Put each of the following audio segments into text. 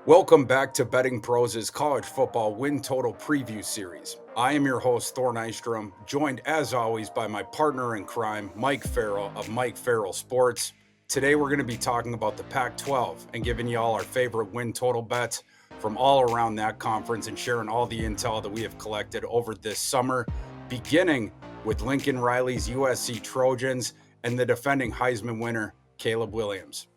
Welcome back to Betting Pros' college football win total preview series. I am your host, Thor Nystrom, joined as always by my partner in crime, Mike Farrell of Mike Farrell Sports. Today we're going to be talking about the Pac 12 and giving you all our favorite win total bets from all around that conference and sharing all the intel that we have collected over this summer, beginning with Lincoln Riley's USC Trojans and the defending Heisman winner, Caleb Williams.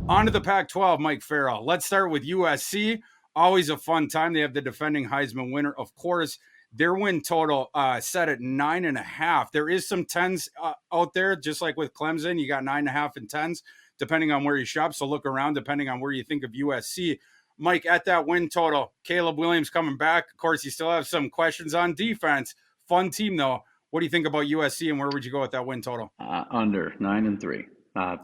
On to the Pac 12, Mike Farrell. Let's start with USC. Always a fun time. They have the defending Heisman winner, of course. Their win total set at 9.5. There is some tens out there, just like with Clemson. You got 9.5 and tens, depending on where you shop. So look around, depending on where you think of USC. Mike, at that win total, Caleb Williams coming back. Of course, you still have some questions on defense. Fun team, though. What do you think about USC, and where would you go with that win total? Under 9-3.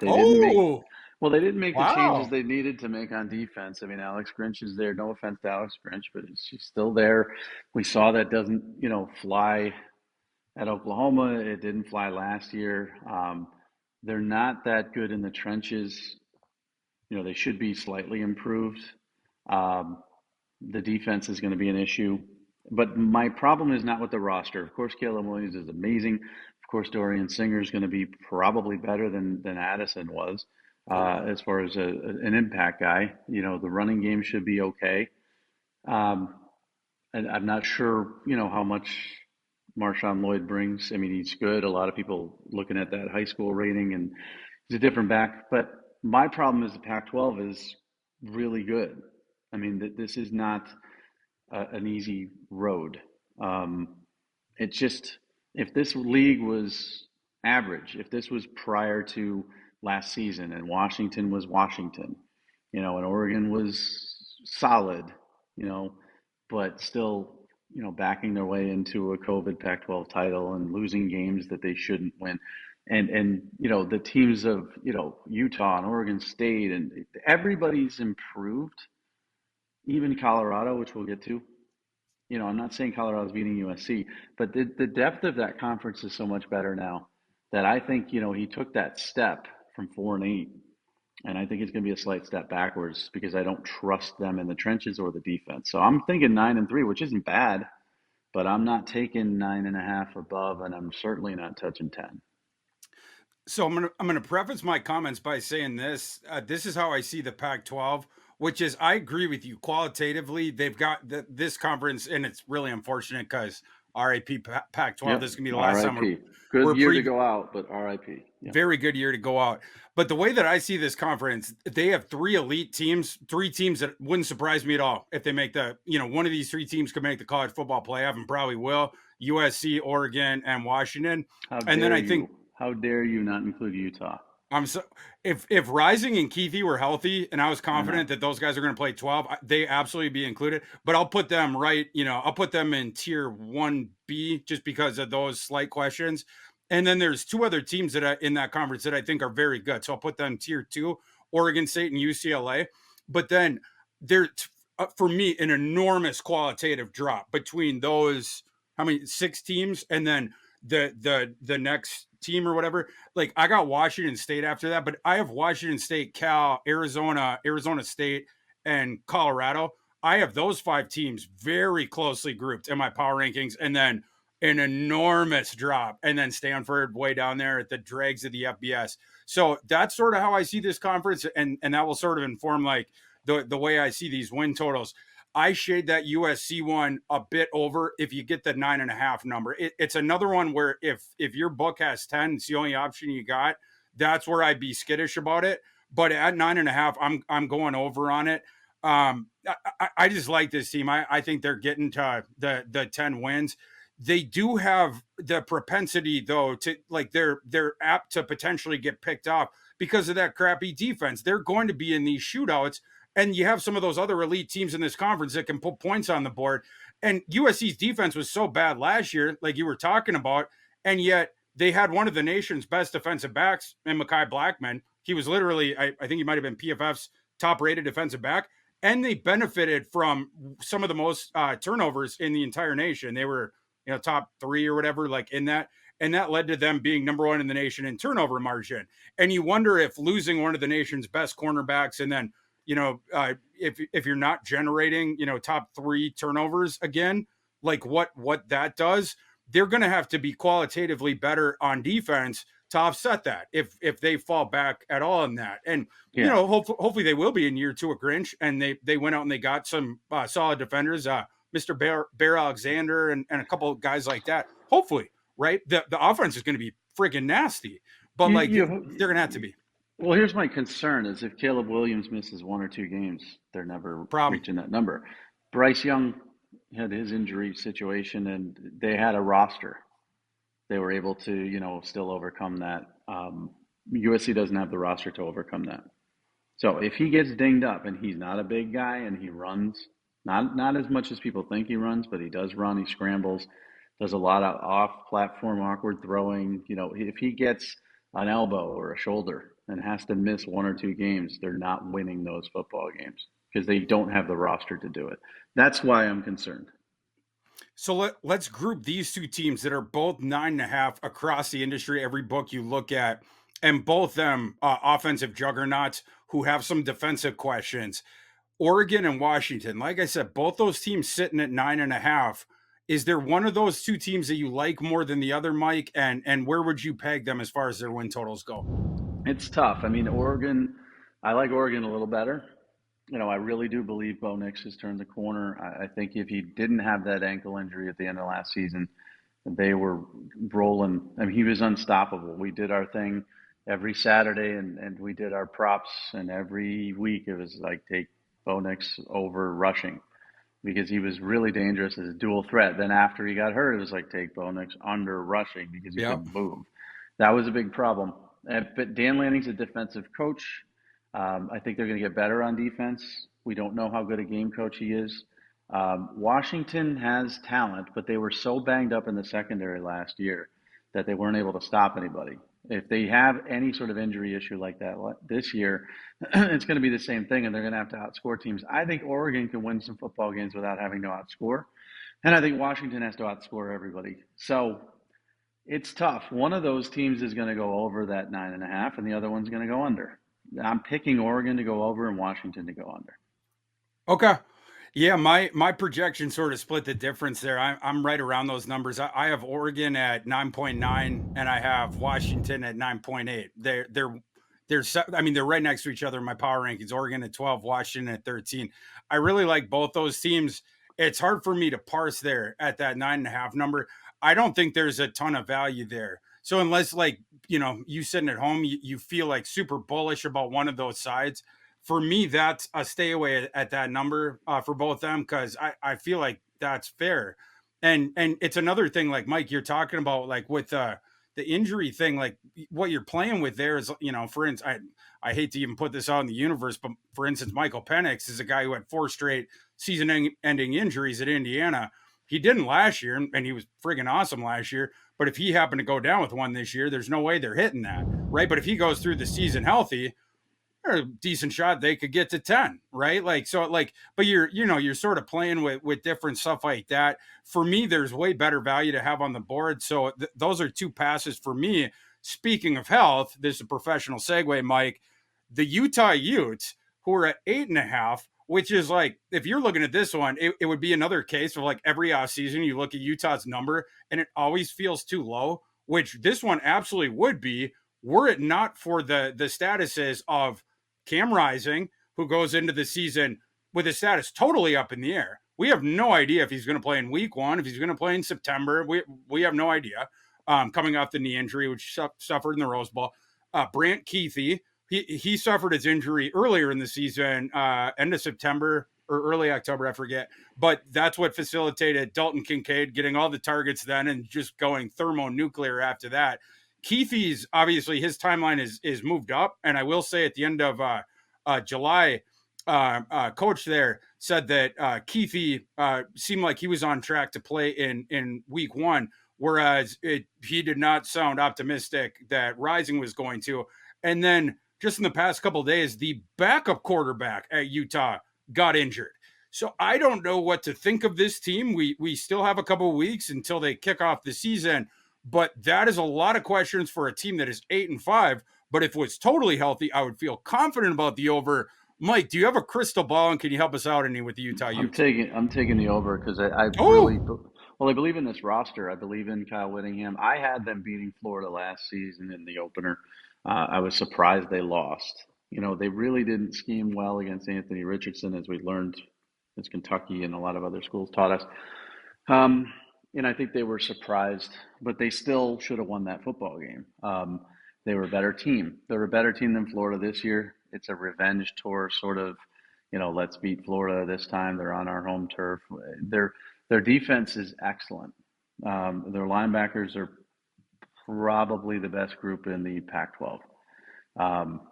They didn't make Oh, They didn't make the changes wow. they needed to make on defense. I mean, Alex Grinch is there. No offense to Alex Grinch, but she's still there. We saw that doesn't, fly at Oklahoma. It didn't fly last year. They're not that good in the trenches. They should be slightly improved. Um, the defense is going to be an issue. But my problem is not with the roster. Of course, Caleb Williams is amazing. Of course, Dorian Singer is going to be probably better than Addison was as far as an impact guy. The running game should be okay. Um, and I'm not sure, how much Marshawn Lloyd brings. I mean, he's good. A lot of people looking at that high school rating, and he's a different back. But my problem is the Pac-12 is really good. I mean, this is not an easy road. Um, it's just, if this league was average, if this was prior to last season and Washington was Washington, and Oregon was solid, you know, but still, backing their way into a COVID Pac-12 title and losing games that they shouldn't win. And the teams of, Utah and Oregon State, and everybody's improved, even Colorado, which we'll get to. I'm not saying Colorado's beating USC, but the depth of that conference is so much better now that I think, he took that step from 4-8, and I think it's going to be a slight step backwards because I don't trust them in the trenches or the defense. So I'm thinking 9-3, which isn't bad, but I'm not taking 9.5 above, and I'm certainly not touching 10. So I'm gonna preface my comments by saying this. This is how I see the Pac-12, which is I agree with you qualitatively. They've got this conference, and it's really unfortunate because RIP Pac-12. Yep. This is gonna be the last time RIP. Good we're year to pre. go out, but RIP. Yep. Very good year to go out. But the way that I see this conference, they have three elite teams, three teams that wouldn't surprise me at all if they make one of these three teams could make the college football playoff and probably will. USC, Oregon, and Washington. How And then dare I think you? How dare you not include Utah? I'm so if Rising and Keithy were healthy, and I was I know. confident that those guys are going to play 12, they absolutely be included. But I'll put them right, I'll put them in tier 1B just because of those slight questions. And then there's two other teams that in that conference that I think are very good. So I'll put them tier 2, Oregon State and UCLA. But then there, for me, an enormous qualitative drop between those, how many, 6 teams, and then the next team or whatever. Like I got Washington State after that, but I have Washington State, Cal, Arizona State, and Colorado. I have those 5 teams very closely grouped in my power rankings, and then an enormous drop, and then Stanford way down there at the dregs of the FBS. So that's sort of how I see this conference, and that will sort of inform like the way I see these win totals. I shade that USC one a bit over if you get the 9.5 number. It's another one where if your book has 10, it's the only option you got. That's where I'd be skittish about it. But at 9.5, I'm going over on it. I just like this team. I think they're getting to the 10 wins. They do have the propensity though to like they're apt to potentially get picked off because of that crappy defense. They're going to be in these shootouts, and you have some of those other elite teams in this conference that can put points on the board. And USC's defense was so bad last year, like you were talking about, and yet they had one of the nation's best defensive backs in Mekhi Blackman. He was literally, I think he might have been PFF's top-rated defensive back, and they benefited from some of the most turnovers in the entire nation. They were, top 3 or whatever, like in that. and that led to them being number one in the nation in turnover margin. And you wonder if losing one of the nation's best cornerbacks, and then if you're not generating top three turnovers again, like what that does, they're going to have to be qualitatively better on defense to offset that if they fall back at all in that. And Yeah. hopefully they will be in year two of Grinch, and they went out and they got some solid defenders, Mr. Bear Alexander and a couple of guys like that. Hopefully, right? The offense is going to be friggin' nasty, but You, like you, they're going to have to be. well, here's my concern: is if Caleb Williams misses 1 or 2 games, they're never Problem. reaching that number. Bryce Young had his injury situation, and they had a roster. They were able to, still overcome that. USC doesn't have the roster to overcome that. So if he gets dinged up, and he's not a big guy, and he runs not as much as people think he runs, but he does run. He scrambles, does a lot of off-platform awkward throwing. If he gets an elbow or a shoulder and has to miss 1 or 2 games, they're not winning those football games because they don't have the roster to do it. That's why I'm concerned. So let's group these two teams that are both 9.5 across the industry, every book you look at, and both them offensive juggernauts who have some defensive questions. Oregon and Washington, like I said, both those teams sitting at 9.5. Is there one of those two teams that you like more than the other, Mike? And where would you peg them as far as their win totals go? It's tough. I mean, Oregon, I like Oregon a little better. I really do believe Bo Nix has turned the corner. I think if he didn't have that ankle injury at the end of last season, they were rolling. I mean, he was unstoppable. We did our thing every Saturday, and we did our props, and every week it was like take Bo Nix over rushing because he was really dangerous as a dual threat. Then after he got hurt, it was like take Bo Nix under rushing because he Yep. couldn't move. That was a big problem. But Dan Lanning's a defensive coach. I think they're going to get better on defense. We don't know how good a game coach he is. Washington has talent, but they were so banged up in the secondary last year that they weren't able to stop anybody. If they have any sort of injury issue like that this year, it's going to be the same thing, and they're going to have to outscore teams. I think Oregon can win some football games without having to outscore, and I think Washington has to outscore everybody. So it's tough. One of those teams is going to go over that 9.5, and the other one's going to go under. I'm picking Oregon to go over and Washington to go under. Okay. Yeah, my projection sort of split the difference there. I'm right around those numbers. I have Oregon at 9.9 and I have Washington at 9.8. I mean, they're right next to each other in my power rankings. Oregon at 12, Washington at 13. I really like both those teams. It's hard for me to parse there at that 9.5 number. I don't think there's a ton of value there. So unless you sitting at home, you feel like super bullish about one of those sides, for me, that's a stay away at that number for both them because I feel like that's fair. And it's another thing, like Mike, you're talking about, like with the injury thing, like what you're playing with there is, for instance, I hate to even put this out in the universe, but for instance, Michael Penix is a guy who had 4 straight season-ending injuries at Indiana. He didn't last year, and he was friggin' awesome last year. But if he happened to go down with one this year, there's no way they're hitting that, right? But if he goes through the season healthy, a decent shot they could get to 10, right? But you're sort of playing with different stuff like that. For me, there's way better value to have on the board. So those are two passes for me. Speaking of health, this is a professional segue, Mike. The Utah Utes, who are at 8.5, which is like, if you're looking at this one, it would be another case of like every offseason you look at Utah's number and it always feels too low, which this one absolutely would be were it not for the statuses of Cam Rising, who goes into the season with his status totally up in the air. We have no idea if he's going to play in week 1, if he's going to play in September. We have no idea. Coming off the knee injury, which suffered in the Rose Bowl. Brant Keithy, he suffered his injury earlier in the season, end of September or early October, I forget. But that's what facilitated Dalton Kincaid getting all the targets then and just going thermonuclear after that. Keithy's obviously his timeline is moved up, and I will say at the end of July, coach there said that Keithy seemed like he was on track to play in week 1, whereas he did not sound optimistic that Rising was going to. And then just in the past couple of days, the backup quarterback at Utah got injured. So I don't know what to think of this team. We still have a couple of weeks until they kick off the season. But that is a lot of questions for a team that is 8-5. But if it was totally healthy, I would feel confident about the over. Mike, do you have a crystal ball and can you help us out any with the Utah Utes? I'm taking the over because I really, Oh, well, I believe in this roster. I believe in Kyle Whittingham. I had them beating Florida last season in the opener. I was surprised they lost. You know, they really didn't scheme well against Anthony Richardson, as we learned, as Kentucky and a lot of other schools taught us. Um, and I think they were surprised, but they still should have won that football game. They were a better team. They're a better team than Florida this year. It's a revenge tour, sort of. You know, let's beat Florida this time. They're on our home turf. Their defense is excellent. Their linebackers are probably the best group in the Pac-12. Um,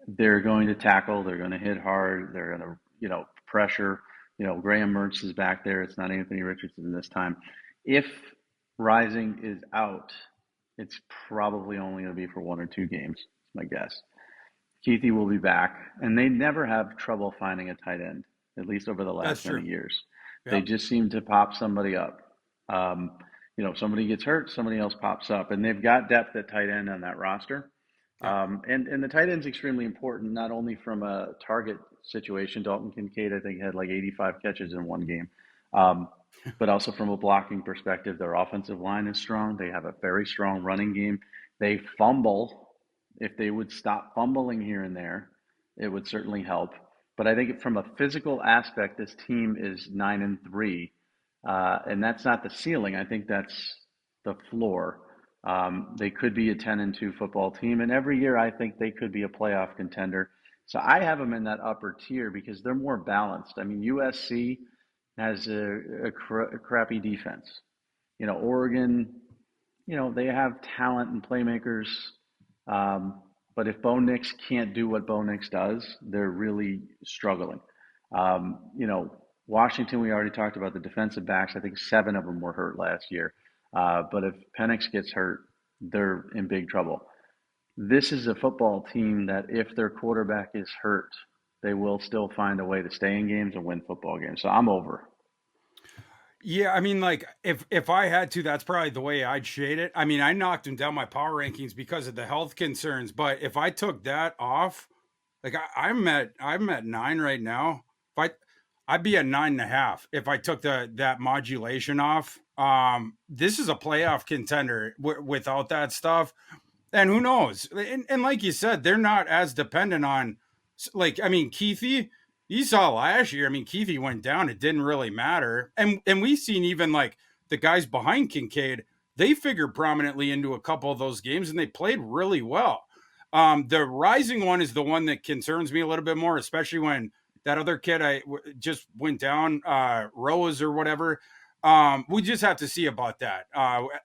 they're going to tackle. They're going to hit hard. They're going to, pressure. You know, Graham Mertz is back there. It's not Anthony Richardson this time. If Rising is out, it's probably only going to be for 1 or 2 games. That's my guess. Keithy will be back, and they never have trouble finding a tight end, at least over the that's last true. many years. They Yep. just seem to pop somebody up. Um, somebody gets hurt, somebody else pops up, and they've got depth at tight end on that roster. Yep. And the tight end's extremely important, not only from a target situation. Dalton Kincaid, I think, had like 85 catches in one game, um, but also from a blocking perspective. Their offensive line is strong. They have a very strong running game. They fumble. If they would stop fumbling here and there, it would certainly help. But I think from a physical aspect, this team is 9-3, and that's not the ceiling. I think that's the floor. They could be a 10-2 football team, and every year I think they could be a playoff contender. So I have them in that upper tier because they're more balanced. I mean, USC has a crappy defense. Oregon, they have talent and playmakers. But if Bo Nix can't do what Bo Nix does, they're really struggling. Washington, we already talked about the defensive backs. I think 7 of them were hurt last year. But if Penix gets hurt, they're in big trouble. This is a football team that if their quarterback is hurt, they will still find a way to stay in games and win football games. So I'm over. Yeah, I mean, like if I had to, that's probably the way I'd shade it. I mean, I knocked him down my power rankings because of the health concerns, but if I took that off, like I'm at 9 right now. If I'd be at 9.5 if I took that modulation off. This is a playoff contender without that stuff. And who knows? And like you said, they're not as dependent on, like, I mean, Keithy, you saw last year. I mean, Keithy went down. It didn't really matter. And we've seen even like the guys behind Kincaid, they figured prominently into a couple of those games and they played really well. The rising one is the one that concerns me a little bit more, especially when that other kid just went down, Rose or whatever. We just have to see about that,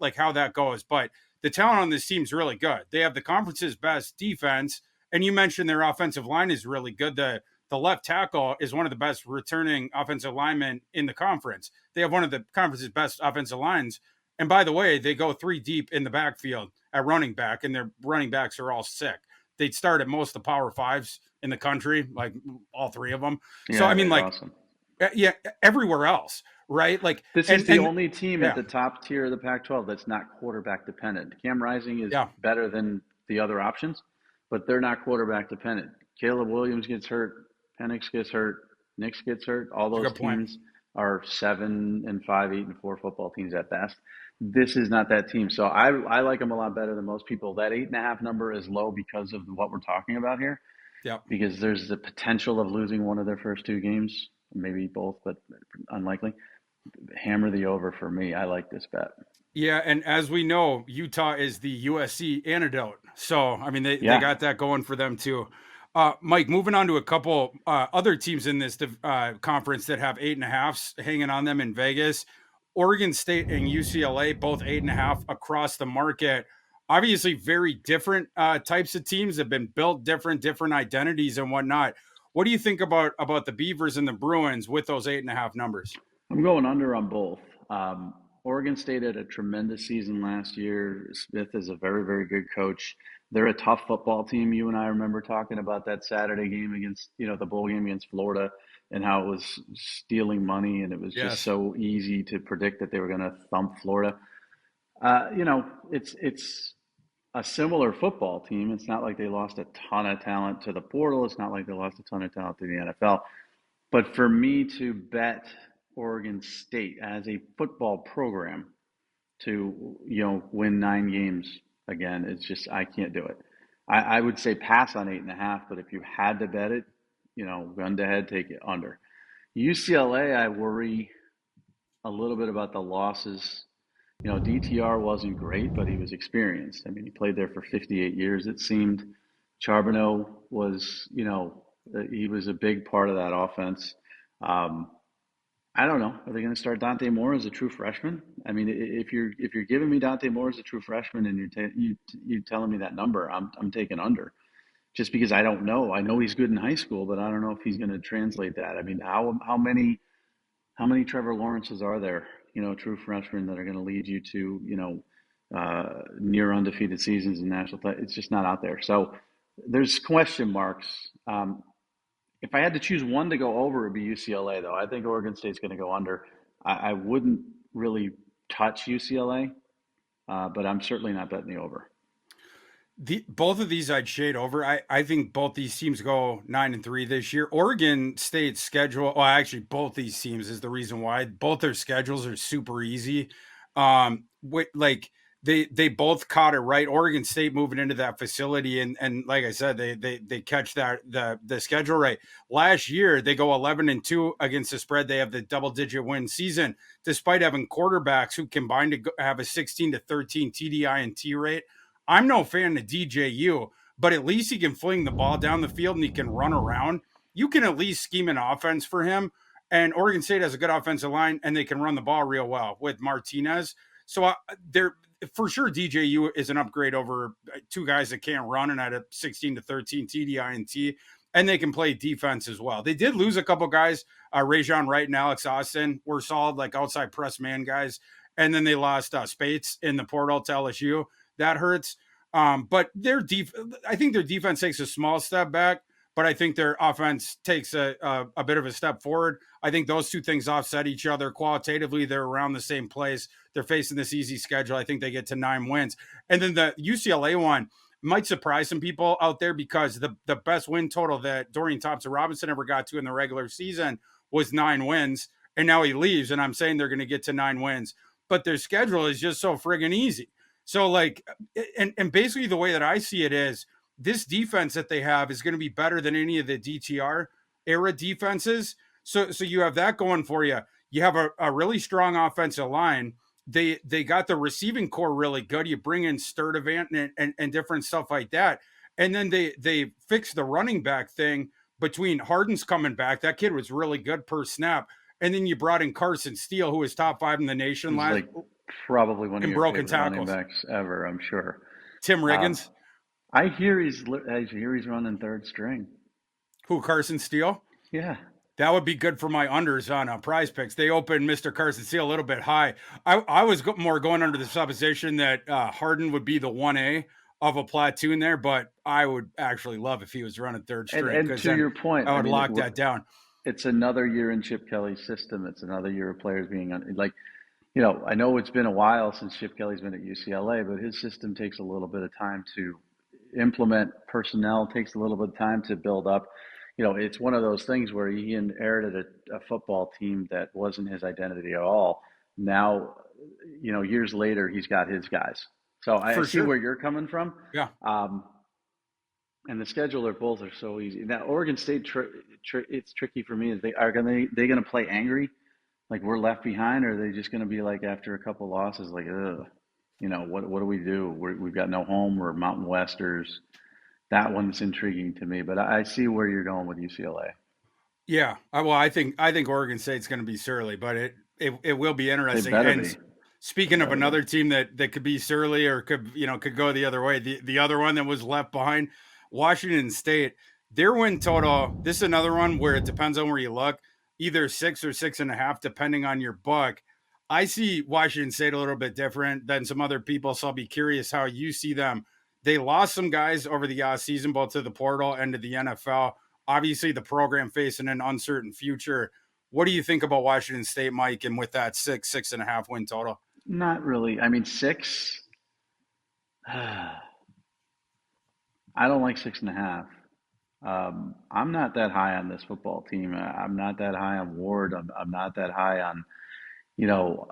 like how that goes. But the talent on this team is really good. They have the conference's best defense, and you mentioned their offensive line is really good. The left tackle is one of the best returning offensive linemen in the conference. They have one of the conference's best offensive lines. And by the way, they go 3 deep in the backfield at running back, and their running backs are all sick. They'd start at most of the Power Fives in the country, like all 3 of them. So Yeah, I mean, they're like, awesome. yeah, everywhere else, right? Like, This is the and only team at yeah, the top tier of the Pac-12 that's not quarterback dependent. Cam Rising is yeah, better than the other options, but they're not quarterback dependent. Caleb Williams gets hurt, Penix gets hurt, Nix gets hurt. All it's a those good point. teams are 7-5, 8-4 football teams at best. This is not that team. So I like them a lot better than most people. That 8.5 number is low because of what we're talking about here, Yeah. because there's the potential of losing one of their first 2 games, maybe both, but unlikely. Hammer the over for me. I like this bet. Yeah, and as we know, Utah is the USC antidote. So, I mean, they Yeah, got that going for them too. Mike, moving on to a couple other teams in this conference that have 8.5s hanging on them in Vegas. Oregon State and UCLA, both 8.5 across the market. Obviously, very different types of teams have been built different identities and whatnot. What do you think about the Beavers and the Bruins with those 8.5 numbers? I'm going under on both. Um, Oregon State had a tremendous season last year. Smith is a very, very good coach. They're a tough football team. You and I remember talking about that Saturday game against, the bowl game against Florida, and how it was stealing money, and it was just Yes. so easy to predict that they were going to thump Florida. It's a similar football team. It's not like they lost a ton of talent to the portal. It's not like they lost a ton of talent to the NFL. But for me to bet Oregon State as a football program to win 9 games again, it's just I can't do it. I would say pass on 8.5, but if you had to bet it, gun to head, take it under. UCLA, I worry a little bit about the losses. DTR wasn't great, but he was experienced. I mean, he played there for 58 years, it seemed. Charbonneau was, he was a big part of that offense. Um, I don't know. Are they going to start Dante Moore as a true freshman? I mean, if you're giving me Dante Moore as a true freshman and you're telling me that number, I'm taking under. Just because I don't know. I know he's good in high school, but I don't know if he's going to translate that. I mean, how many Trevor Lawrences are there? True freshmen that are going to lead you to near undefeated seasons in national play. It's just not out there. So there's question marks. If I had to choose one to go over, it would be UCLA, though. I think Oregon State's going to go under. I wouldn't really touch UCLA, but I'm certainly not betting the over. Both of these I'd shade over. I think both these teams go 9-3 this year. Oregon State's schedule, well, actually, both these teams is the reason why. Both their schedules are super easy. Like they both caught it right. Oregon State moving into that facility, and like I said, they catch that the schedule right. Last year they go 11-2 against the spread. They have the double-digit win season, despite having quarterbacks who combined to have a 16-13 TDI and T rate. I'm no fan of DJU, but at least he can fling the ball down the field and he can run around. You can at least scheme an offense for him. And Oregon State has a good offensive line and they can run the ball real well with Martinez. So they're for sure DJU is an upgrade over two guys that can't run and at a 16-13 TDI and T. And they can play defense as well. They did lose a couple guys. Rajon Wright and Alex Austin were solid, like outside press man guys. And then they lost Spates in the portal to LSU. That hurts. But I think their defense takes a small step back, but I think their offense takes a bit of a step forward. I think those two things offset each other. Qualitatively, they're around the same place. They're facing this easy schedule. I think they get to 9 wins. And then the UCLA one might surprise some people out there because the best win total that Dorian Thompson-Robinson ever got to in the regular season was 9 wins. And now he leaves, and I'm saying they're going to get to 9 wins. But their schedule is just so friggin' easy. So and basically the way that I see it is this defense that they have is going to be better than any of the DTR era defenses. So you have that going for you. You have a really strong offensive line. They got the receiving core really good. You bring in Sturdivant and different stuff like that. And then they fixed the running back thing between Harden's coming back. That kid was really good per snap. And then you brought in Carson Steele, who was top 5 in the nation last Probably one of your broken favorite tackles. running backs ever, I'm sure. Tim Riggins. I hear he's running third string. Who, Carson Steele? Yeah. That would be good for my unders on Prize Picks. They opened Mr. Carson Steele a little bit high. I was more going under the supposition that Harden would be the 1A of a platoon there, but I would actually love if he was running third string. And to your point, I would lock that down. It's another year in Chip Kelly's system. It's another year of players being I know it's been a while since Chip Kelly's been at UCLA, but his system takes a little bit of time to implement. Personnel takes a little bit of time to build up. It's one of those things where he inherited a football team that wasn't his identity at all. Now, years later, he's got his guys. So I see where you're coming from. Yeah. And the schedule both are so easy. Now, Oregon State, it's tricky for me. Is they going to play angry? Like we're left behind, or are they just going to be like after a couple losses, like, ugh, what do we do? We've got no home. We're Mountain Westers. That one's intriguing to me, but I see where you're going with UCLA. Yeah, well, I think Oregon State's going to be surly, but it will be interesting. They better and be. Speaking of another team that could be surly or could go the other way, the other one that was left behind, Washington State, their win total. This is another one where it depends on where you look. Either 6 or 6.5, depending on your book. I see Washington State a little bit different than some other people, so I'll be curious how you see them. They lost some guys over the season, both to the portal and to the NFL. Obviously, the program facing an uncertain future. What do you think about Washington State, Mike, and with that 6.5 win total? Not really. I mean, six. I don't like 6.5. I'm not that high on this football team. I'm not that high on Ward. I'm not that high on, you know,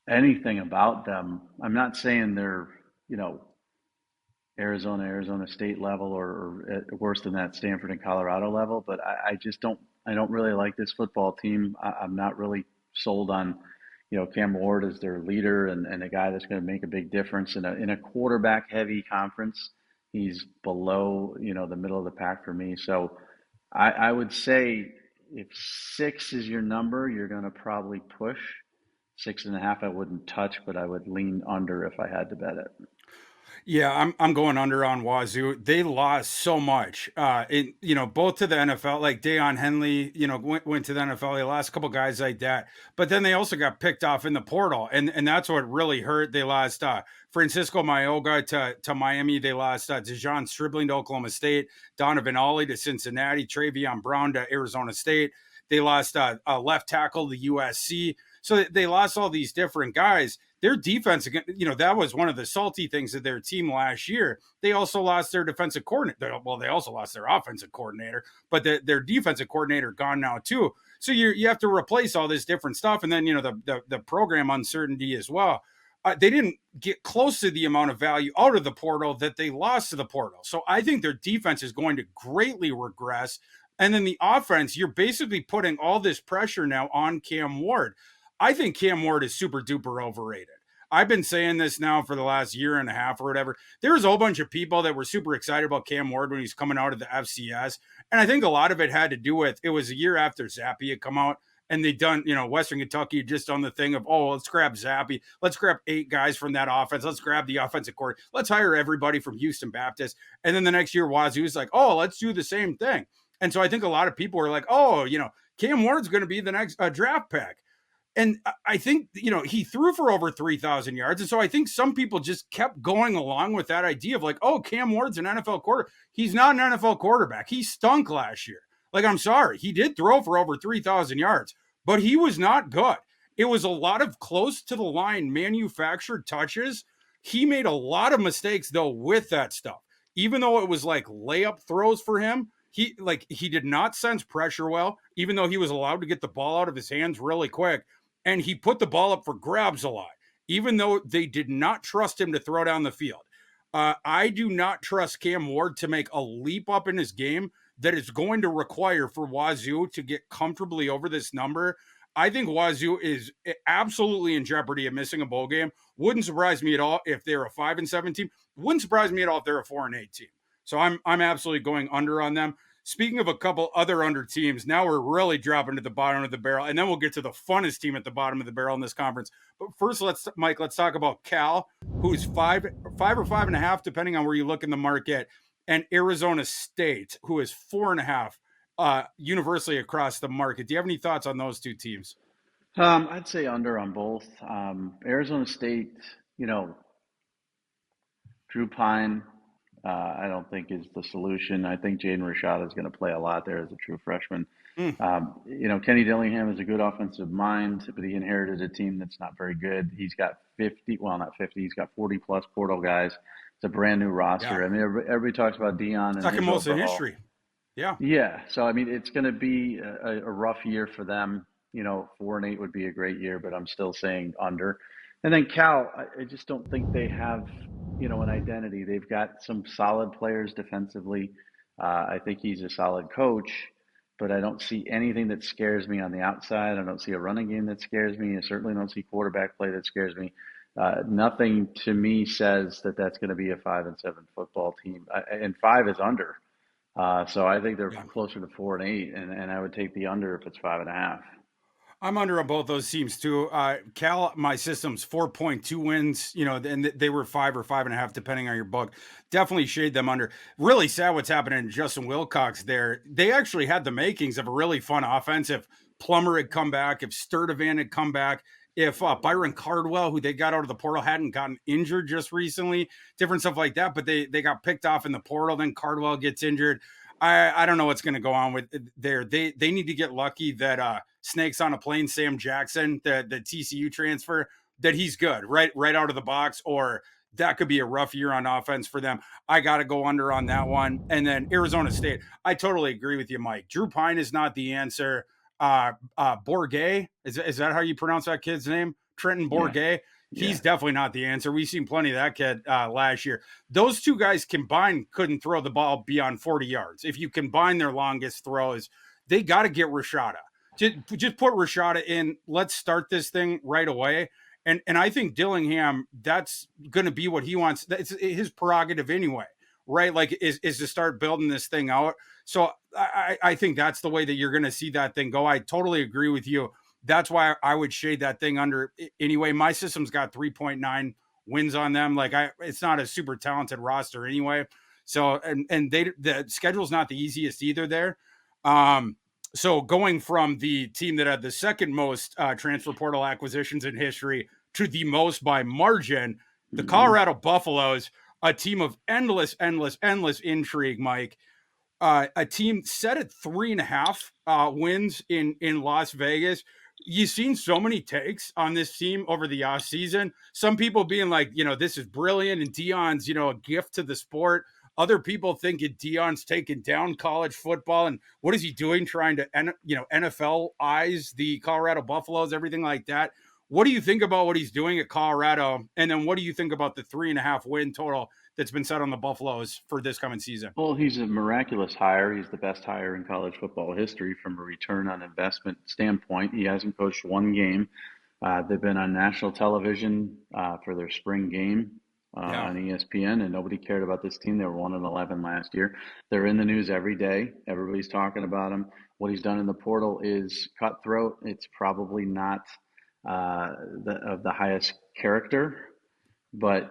anything about them. I'm not saying they're, you know, Arizona State level or worse than that, Stanford and Colorado level. But I just I don't really like this football team. I'm not really sold on, Cam Ward as their leader and a guy that's going to make a big difference in a quarterback heavy conference. He's below, the middle of the pack for me. So I would say if six is your number, you're going to probably push 6.5. I wouldn't touch, but I would lean under if I had to bet it. Yeah, I'm going under on Wazoo. They lost so much. Both to the NFL, like Deion Henley, went to the NFL. They lost a couple guys like that. But then they also got picked off in the portal. And that's what really hurt. They lost Francisco Mayoga to Miami. They lost Dejon Stribling to Oklahoma State, Donovan Ollie to Cincinnati, Travion Brown to Arizona State. They lost a left tackle to USC. So they lost all these different guys. Their defense, that was one of the salty things of their team last year. They also lost their defensive coordinator. Well, they also lost their offensive coordinator, but their defensive coordinator gone now too. So you have to replace all this different stuff, and then the program uncertainty as well. They didn't get close to the amount of value out of the portal that they lost to the portal. So I think their defense is going to greatly regress. And then the offense, you're basically putting all this pressure now on Cam Ward. I think Cam Ward is super duper overrated. I've been saying this now for the last year and a half or whatever. There's a whole bunch of people that were super excited about Cam Ward when he's coming out of the FCS. And I think a lot of it had to do with it was a year after Zappy had come out and they done, Western Kentucky just on the thing of, oh, let's grab Zappy. Let's grab 8 guys from that offense. Let's grab the offensive court. Let's hire everybody from Houston Baptist. And then the next year, Wazoo's like, oh, let's do the same thing. And so I think a lot of people were like, oh, Cam Ward's going to be the next draft pick. And I think, he threw for over 3,000 yards. And so I think some people just kept going along with that idea of like, oh, Cam Ward's an NFL quarterback. He's not an NFL quarterback. He stunk last year. Like, I'm sorry. He did throw for over 3,000 yards, but he was not good. It was a lot of close to the line manufactured touches. He made a lot of mistakes, though, with that stuff. Even though it was like layup throws for him, he did not sense pressure well, even though he was allowed to get the ball out of his hands really quick. And he put the ball up for grabs a lot, even though they did not trust him to throw down the field. I do not trust Cam Ward to make a leap up in his game that is going to require for Wazoo to get comfortably over this number. I think Wazoo is absolutely in jeopardy of missing a bowl game. Wouldn't surprise me at all if they're a 5-7 team. Wouldn't surprise me at all if they're a 4-8 team. So I'm absolutely going under on them. Speaking of a couple other under teams, now we're really dropping to the bottom of the barrel, and then we'll get to the funnest team at the bottom of the barrel in this conference. But first, let's talk about Cal, who's five or 5.5, depending on where you look in the market, and Arizona State, who is 4.5, universally across the market. Do you have any thoughts on those two teams? I'd say under on both. Arizona State, you know, Drew Pine, I don't think is the solution. I think Jaden Rashad is going to play a lot there as a true freshman. Mm, Kenny Dillingham is a good offensive mind, but he inherited a team that's not very good. He's got 50, well, not 50, he's got 40 plus portal guys. It's a brand new yeah, roster. I mean, everybody talks about Dion and second his most in overhaul. history. Yeah, Yeah, so I mean, it's going to be a rough year for them. 4-8 would be a great year, but I'm still saying under. And then Cal, I just don't think they have, an identity. They've got some solid players defensively. I think he's a solid coach, but I don't see anything that scares me on the outside. I don't see a running game that scares me. I certainly don't see quarterback play that scares me. Nothing to me says that that's going to be a 5-7 football team, and 5 is under. So I think they're yeah. closer to 4-8, and I would take the under if it's 5.5. I'm under on both those teams too. Cal, my system's 4.2 wins, and they were 5 or 5.5, depending on your book. Definitely shade them under. Really sad what's happening to Justin Wilcox there. They actually had the makings of a really fun offense. If Plummer had come back, if Sturtevant had come back, if Byron Cardwell, who they got out of the portal, hadn't gotten injured just recently, different stuff like that. But they got picked off in the portal. Then Cardwell gets injured. I don't know what's going to go on with there. They need to get lucky that Snakes on a Plane, Sam Jackson, the TCU transfer, that he's good right out of the box, or that could be a rough year on offense for them. I got to go under on that one. And then Arizona State, I totally agree with you, Mike. Drew Pine is not the answer. Bourget, is that how you pronounce that kid's name? Trenton Yeah, Bourget. yeah. He's definitely not the answer. We've seen plenty of that kid last year. Those two guys combined couldn't throw the ball beyond 40 yards. If you combine their longest throws, they got to get Rashada. Just put Rashada in. Let's start this thing right away. And I think Dillingham, that's going to be what he wants. It's his prerogative anyway, right? Like is to start building this thing out. So I think that's the way that you're going to see that thing go. I totally agree with you. That's why I would shade that thing under anyway. My system's got 3.9 wins on them. Like it's not a super talented roster anyway. So and the schedule's not the easiest either there. So going from the team that had the second most transfer portal acquisitions in history to the most by margin, the Hmm. Colorado Buffaloes, a team of endless intrigue, Mike. A team set at 3.5 wins in Las Vegas. You've seen so many takes on this team over the off season. Some people being like, this is brilliant and Dion's, a gift to the sport. Other people thinking Dion's taking down college football and what is he doing trying to, NFL eyes the Colorado Buffaloes, everything like that. What do you think about what he's doing at Colorado? And then what do you think about the 3.5 win total that's been set on the Buffaloes for this coming season? Well, he's a miraculous hire. He's the best hire in college football history from a return on investment standpoint. He hasn't coached one game. They've been on national television for their spring game Yeah. on ESPN, and nobody cared about this team. They were 1-11 last year. They're in the news every day. Everybody's talking about him. What he's done in the portal is cutthroat. It's probably not of the highest character, but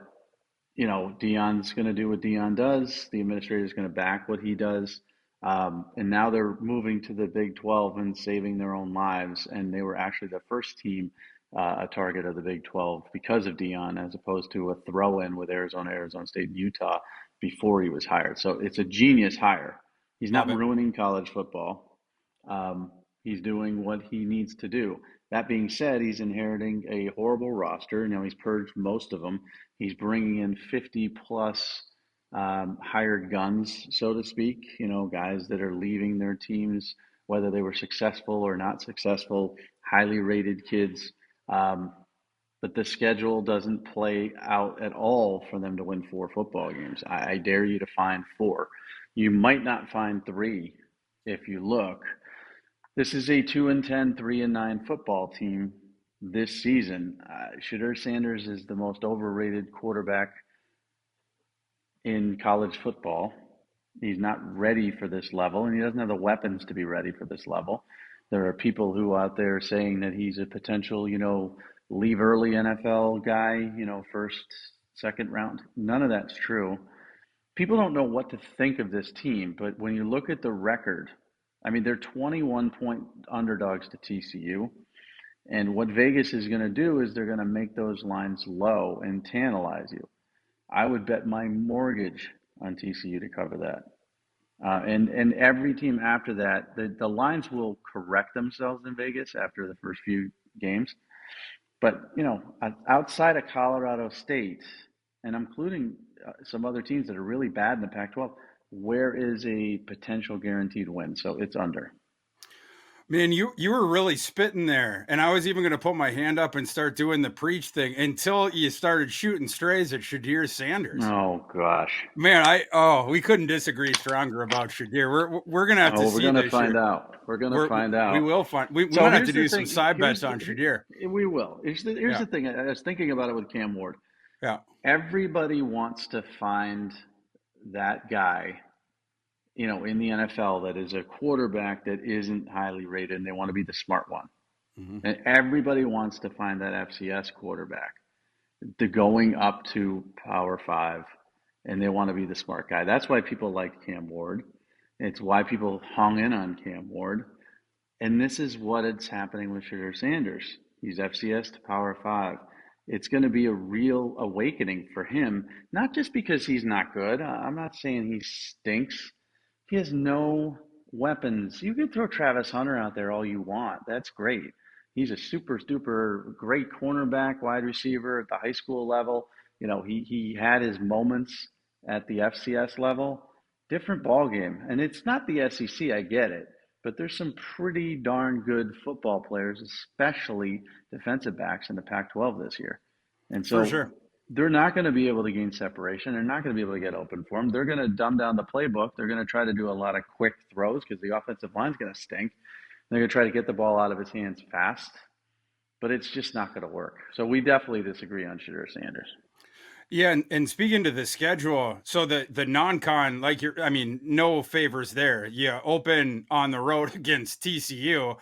Dion's going to do what Dion does. The administrator is going to back what he does. And now they're moving to the Big 12 and saving their own lives. And they were actually the first team, a target of the Big 12 because of Dion, as opposed to a throw in with Arizona, Arizona State, and Utah before he was hired. So it's a genius hire. He's Love not it. ruining college football. He's doing what he needs to do. That being said, he's inheriting a horrible roster. He's purged most of them. He's bringing in 50 plus hired guns, so to speak, guys that are leaving their teams, whether they were successful or not successful, highly rated kids. But the schedule doesn't play out at all for them to win 4 football games. I dare you to find 4. You might not find 3 if you look. This is a 2-10, 3-9 football team this season. Shadur Sanders is the most overrated quarterback in college football. He's not ready for this level, and he doesn't have the weapons to be ready for this level. There are people who out there saying that he's a potential, leave early NFL guy, first, second round. None of that's true. People don't know what to think of this team, but when you look at the record, I mean, they're 21-point underdogs to TCU. And what Vegas is going to do is they're going to make those lines low and tantalize you. I would bet my mortgage on TCU to cover that. And every team after that, the lines will correct themselves in Vegas after the first few games. But, outside of Colorado State, and I'm including some other teams that are really bad in the Pac 12, where is a potential guaranteed win? So it's under. Man, you were really spitting there, and I was even going to put my hand up and start doing the preach thing until you started shooting strays at Shadir Sanders. Oh, gosh. Man, we couldn't disagree stronger about Shadir. We're gonna have to Oh, we're see going to this find year. out. We're going to find We out. will find. We So might have to here's the do some thing. side bets on Shadir. We will. Here's Yeah, the thing. I was thinking about it with Cam Ward. yeah. Everybody wants to find that guy, in the NFL that is a quarterback that isn't highly rated, and they want to be the smart one. Hmm. And everybody wants to find that FCS quarterback, the going up to Power Five, and they want to be the smart guy. That's why people like Cam Ward. It's why people hung in on Cam Ward. And this is what it's happening with Sugar Sanders. He's FCS to Power Five. It's going to be a real awakening for him, not just because he's not good. I'm not saying he stinks. He has no weapons. You can throw Travis Hunter out there all you want. That's great. He's a super, super great cornerback, wide receiver at the high school level. You know, he had his moments at the FCS level. Different ball game, and it's not the SEC. I get it, but there's some pretty darn good football players, especially defensive backs in the Pac-12 this year. And For so sure. they're not going to be able to gain separation. They're not going to be able to get open for them. They're going to dumb down the playbook. They're going to try to do a lot of quick throws because the offensive line's going to stink. They're going to try to get the ball out of his hands fast, but it's just not going to work. So we definitely disagree on Shadur Sanders. Yeah, and speaking to the schedule, so the non-con, like I mean, no favors there. You open on the road against TCU.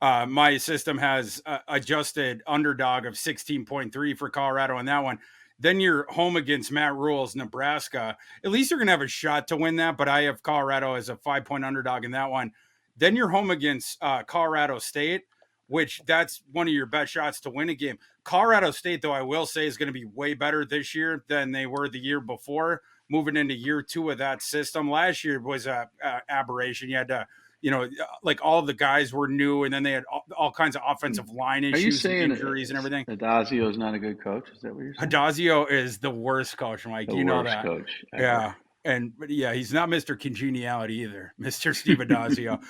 My system has adjusted underdog of 16.3 for Colorado on that one. Then you're home against Matt Rule's Nebraska. At least you're gonna have a shot to win that, but I have Colorado as a 5-point underdog in that one. Then you're home against Colorado State, which that's one of your best shots to win a game. Colorado State, though, I will say is going to be way better this year than they were the year before. Moving into year 2 of that system, last year was a aberration. You had to, like all the guys were new, and then they had all kinds of offensive line Are you issues and saying injuries and everything. Adazio is not a good coach? Is that what you're saying? Adazio is the worst coach, Mike. The You know worst that. coach ever. Yeah. But yeah, he's not Mr. Congeniality either, Mr. Steve Adazio.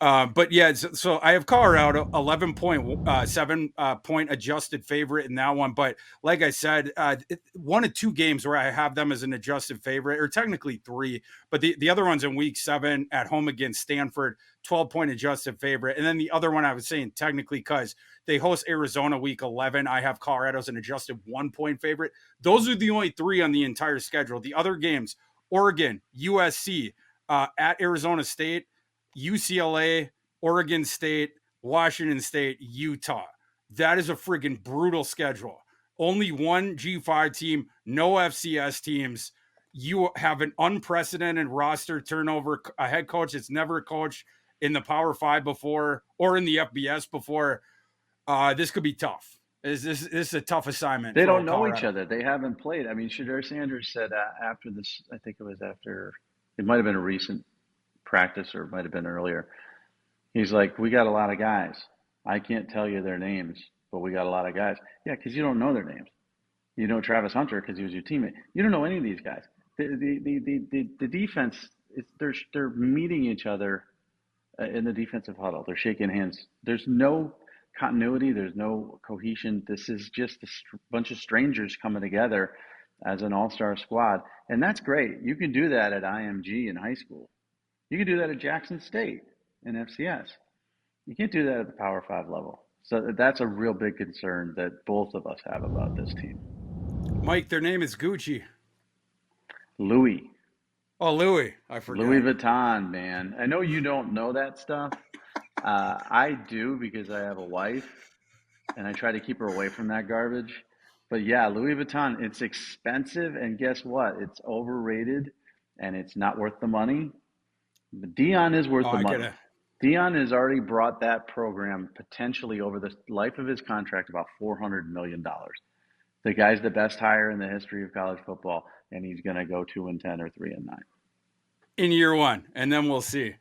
But yeah, so I have Colorado 11.7 point adjusted favorite in that one. But like I said, 1 of 2 games where I have them as an adjusted favorite, or technically 3. But the other one's in week 7 at home against Stanford, 12-point adjusted favorite. And then the other one I was saying technically because they host Arizona week 11. I have Colorado as an adjusted 1-point favorite. Those are the only 3 on the entire schedule. The other games, Oregon, USC, at Arizona State, UCLA, Oregon State, Washington State, Utah. That is a friggin' brutal schedule. Only one G5 team, no FCS teams. You have an unprecedented roster turnover, a head coach that's never coached in the Power 5 before or in the FBS before. This could be tough. This is a tough assignment. They for don't know Colorado. each other. They haven't played. I mean, Shadur Sanders said after this, I think it was after, it might have been a recent practice or it might have been earlier. He's like, we got a lot of guys. I can't tell you their names, but we got a lot of guys. Yeah, because you don't know their names. You know Travis Hunter because he was your teammate. You don't know any of these guys. The defense, they're meeting each other in the defensive huddle. They're shaking hands. There's no continuity. There's no cohesion. This is just a bunch of strangers coming together as an all-star squad. And that's great. You can do that at IMG in high school. You can do that at Jackson State in FCS. You can't do that at the Power 5 level. So that's a real big concern that both of us have about this team. Mike, their name is Gucci. Louis. Oh, Louis. I forgot. Louis Vuitton, man. I know you don't know that stuff. I do because I have a wife and I try to keep her away from that garbage. But yeah, Louis Vuitton, it's expensive. And guess what? It's overrated and it's not worth the money. But Dion is worth the money. Dion has already brought that program potentially over the life of his contract about $400 million. The guy's the best hire in the history of college football, and he's going to go 2-10 or 3-9 in year 1, and then we'll see.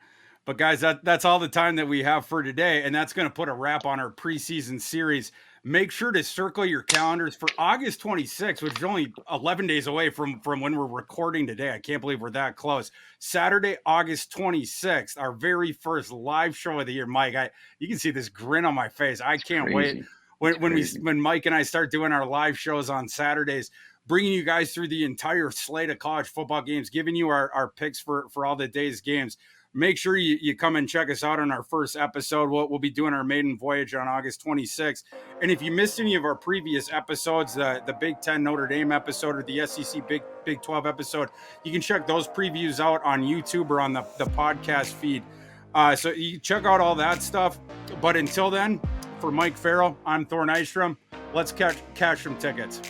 But guys, that's all the time that we have for today, and that's going to put a wrap on our preseason series. Make sure to circle your calendars for August 26th, which is only 11 days away from when we're recording today. I can't believe we're that close. Saturday, August 26th, our very first live show of the year. Mike, you can see this grin on my face. I can't wait. When Mike and I start doing our live shows on Saturdays, bringing you guys through the entire slate of college football games, giving you our picks for all the day's games. Make sure you come and check us out on our first episode. We'll be doing our maiden voyage on August 26th. And if you missed any of our previous episodes, the Big Ten Notre Dame episode or the SEC Big 12 episode, you can check those previews out on YouTube or on the podcast feed. So you check out all that stuff. But until then, for Mike Farrell, I'm Thor Nystrom. Let's cash some tickets.